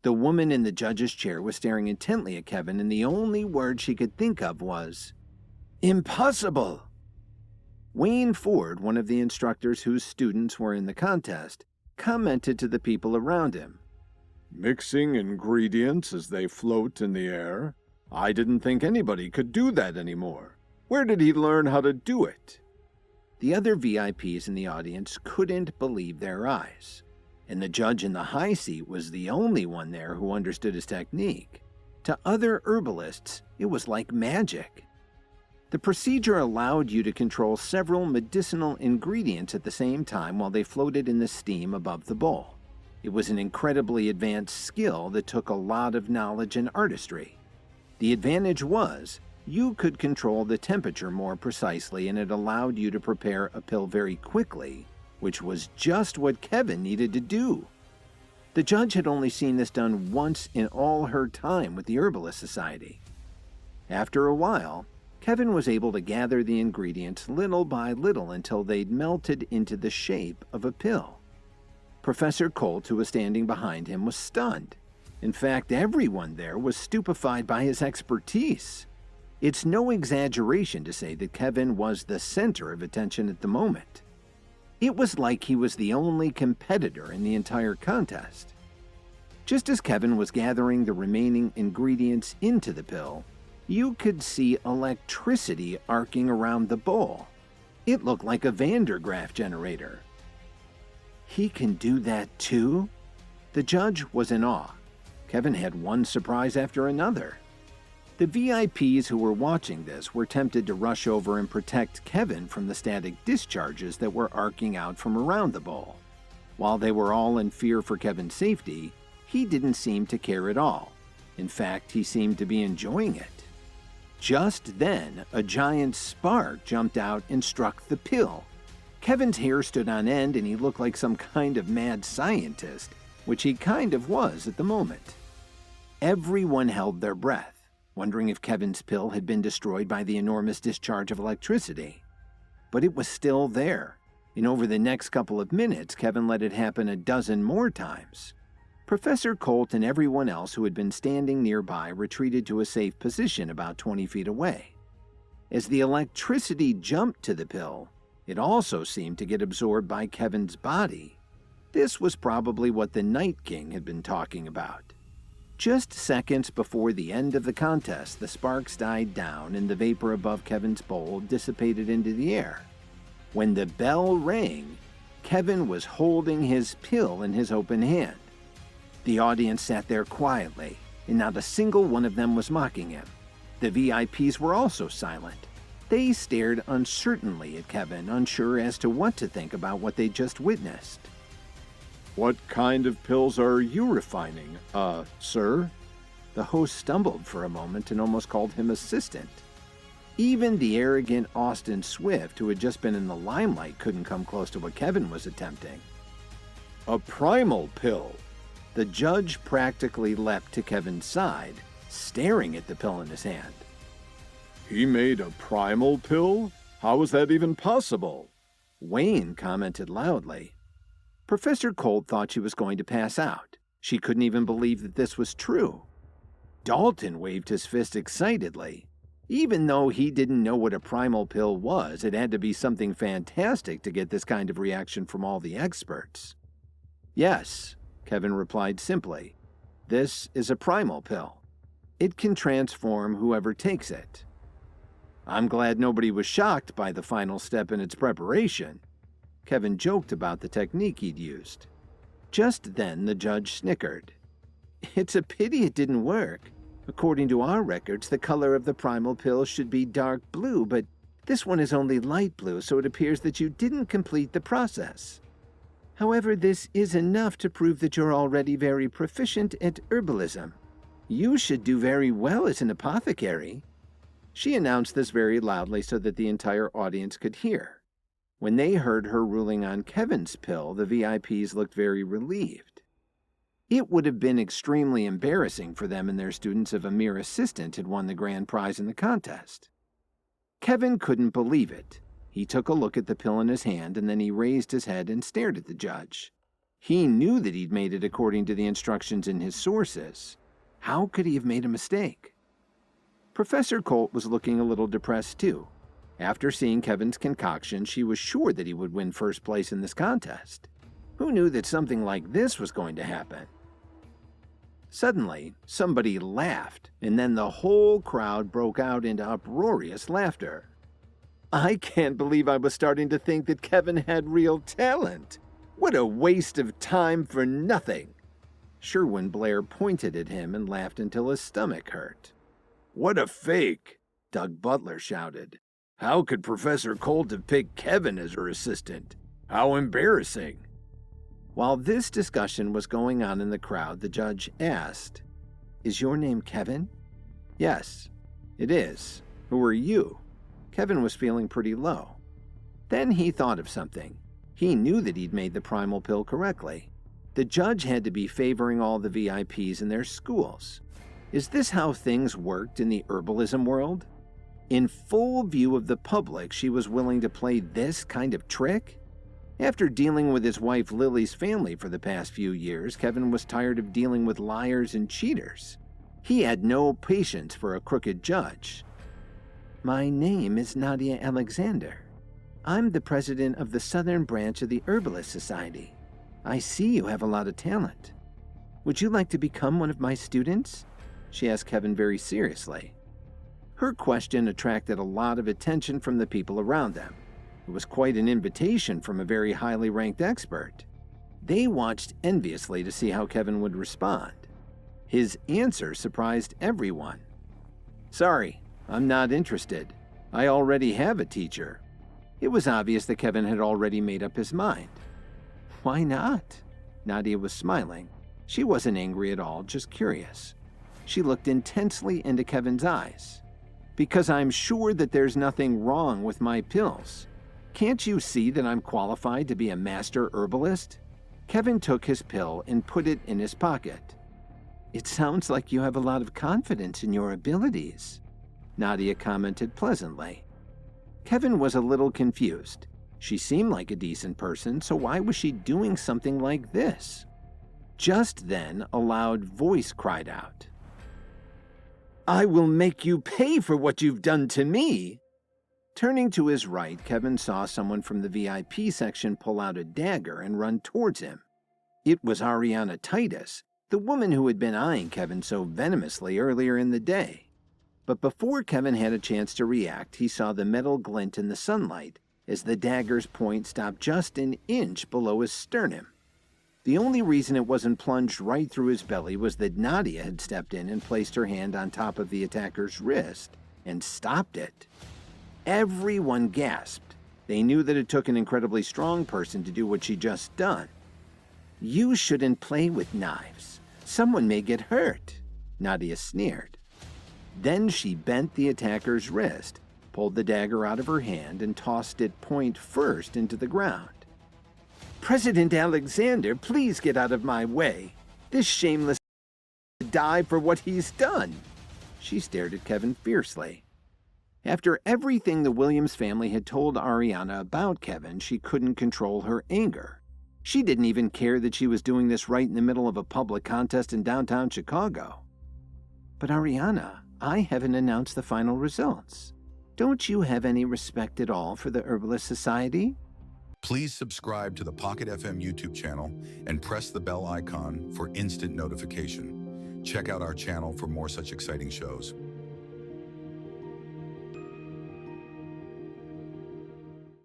The woman in the judge's chair was staring intently at Kevin, and the only word she could think of was, "Impossible!" Wayne Ford, one of the instructors whose students were in the contest, commented to the people around him, "Mixing ingredients as they float in the air? I didn't think anybody could do that anymore. Where did he learn how to do it?" The other VIPs in the audience couldn't believe their eyes, and the judge in the high seat was the only one there who understood his technique. To other herbalists, it was like magic. The procedure allowed you to control several medicinal ingredients at the same time while they floated in the steam above the bowl. It was an incredibly advanced skill that took a lot of knowledge and artistry. The advantage was, you could control the temperature more precisely, and it allowed you to prepare a pill very quickly, which was just what Kevin needed to do. The judge had only seen this done once in all her time with the Herbalist Society. After a while, Kevin was able to gather the ingredients little by little until they'd melted into the shape of a pill. Professor Colt, who was standing behind him, was stunned. In fact, everyone there was stupefied by his expertise. It's no exaggeration to say that Kevin was the center of attention at the moment. It was like he was the only competitor in the entire contest. Just as Kevin was gathering the remaining ingredients into the pill, you could see electricity arcing around the bowl. It looked like a Van der Graaf generator. He can do that too? The judge was in awe. Kevin had one surprise after another. The VIPs who were watching this were tempted to rush over and protect Kevin from the static discharges that were arcing out from around the bowl. While they were all in fear for Kevin's safety, he didn't seem to care at all. In fact, he seemed to be enjoying it. Just then, a giant spark jumped out and struck the pill. Kevin's hair stood on end and he looked like some kind of mad scientist, which he kind of was at the moment. Everyone held their breath, wondering if Kevin's pill had been destroyed by the enormous discharge of electricity. But it was still there, and over the next couple of minutes, Kevin let it happen a dozen more times. Professor Colt and everyone else who had been standing nearby retreated to a safe position about 20 feet away. As the electricity jumped to the pill, it also seemed to get absorbed by Kevin's body. This was probably what the Night King had been talking about. Just seconds before the end of the contest, the sparks died down and the vapor above Kevin's bowl dissipated into the air. When the bell rang, Kevin was holding his pill in his open hand. The audience sat there quietly, and not a single one of them was mocking him. The VIPs were also silent. They stared uncertainly at Kevin, unsure as to what to think about what they just witnessed. "What kind of pills are you refining, sir?" The host stumbled for a moment and almost called him assistant. Even the arrogant Austin Swift, who had just been in the limelight, couldn't come close to what Kevin was attempting. "A primal pill." The judge practically leapt to Kevin's side, staring at the pill in his hand. "He made a primal pill? How is that even possible?" Wayne commented loudly. Professor Colt thought she was going to pass out. She couldn't even believe that this was true. Dalton waved his fist excitedly. Even though he didn't know what a primal pill was, it had to be something fantastic to get this kind of reaction from all the experts. "Yes," Kevin replied simply. "This is a primal pill. It can transform whoever takes it." I'm glad nobody was shocked by the final step in its preparation. Kevin joked about the technique he'd used. Just then, the judge snickered. "It's a pity it didn't work. According to our records, the color of the primal pill should be dark blue, but this one is only light blue, so it appears that you didn't complete the process. However, this is enough to prove that you're already very proficient at herbalism. You should do very well as an apothecary." She announced this very loudly so that the entire audience could hear. When they heard her ruling on Kevin's pill, the VIPs looked very relieved. It would have been extremely embarrassing for them and their students if a mere assistant had won the grand prize in the contest. Kevin couldn't believe it. He took a look at the pill in his hand, and then he raised his head and stared at the judge. He knew that he'd made it according to the instructions in his sources. How could he have made a mistake? Professor Colt was looking a little depressed too. After seeing Kevin's concoction, she was sure that he would win first place in this contest. Who knew that something like this was going to happen? Suddenly, somebody laughed, and then the whole crowd broke out into uproarious laughter. I can't believe I was starting to think that Kevin had real talent. What a waste of time for nothing. Sherwin Blair pointed at him and laughed until his stomach hurt. What a fake, Doug Butler shouted. How could Professor Colt have picked Kevin as her assistant? How embarrassing. While this discussion was going on in the crowd, the judge asked, Is your name Kevin? Yes, it is. Who are you? Kevin was feeling pretty low. Then he thought of something. He knew that he'd made the primal pill correctly. The judge had to be favoring all the VIPs in their schools. Is this how things worked in the herbalism world? In full view of the public, she was willing to play this kind of trick? After dealing with his wife Lily's family for the past few years, Kevin was tired of dealing with liars and cheaters. He had no patience for a crooked judge. My name is Nadia Alexander. I'm the president of the southern branch of the Herbalist Society. I see you have a lot of talent. Would you like to become one of my students? She asked Kevin very seriously. Her question attracted a lot of attention from the people around them. It was quite an invitation from a very highly ranked expert. They watched enviously to see how Kevin would respond. His answer surprised everyone. Sorry, I'm not interested. I already have a teacher. It was obvious that Kevin had already made up his mind. Why not? Nadia was smiling. She wasn't angry at all, just curious. She looked intensely into Kevin's eyes. Because I'm sure that there's nothing wrong with my pills. Can't you see that I'm qualified to be a master herbalist? Kevin took his pill and put it in his pocket. It sounds like you have a lot of confidence in your abilities, Nadia commented pleasantly. Kevin was a little confused. She seemed like a decent person, so why was she doing something like this? Just then, a loud voice cried out. I will make you pay for what you've done to me. Turning to his right, Kevin saw someone from the VIP section pull out a dagger and run towards him. It was Ariana Titus, the woman who had been eyeing Kevin so venomously earlier in the day. But before Kevin had a chance to react, he saw the metal glint in the sunlight as the dagger's point stopped just an inch below his sternum. The only reason it wasn't plunged right through his belly was that Nadia had stepped in and placed her hand on top of the attacker's wrist and stopped it. Everyone gasped. They knew that it took an incredibly strong person to do what she'd just done. You shouldn't play with knives. Someone may get hurt, Nadia sneered. Then she bent the attacker's wrist, pulled the dagger out of her hand, and tossed it point first into the ground. President Alexander, please get out of my way. This shameless will die for what he's done. She stared at Kevin fiercely. After everything the Williams family had told Ariana about Kevin, she couldn't control her anger. She didn't even care that she was doing this right in the middle of a public contest in downtown Chicago. But Ariana, I haven't announced the final results. Don't you have any respect at all for the Herbalist Society? Please subscribe to the Pocket FM YouTube channel and press the bell icon for instant notification. Check out our channel for more such exciting shows.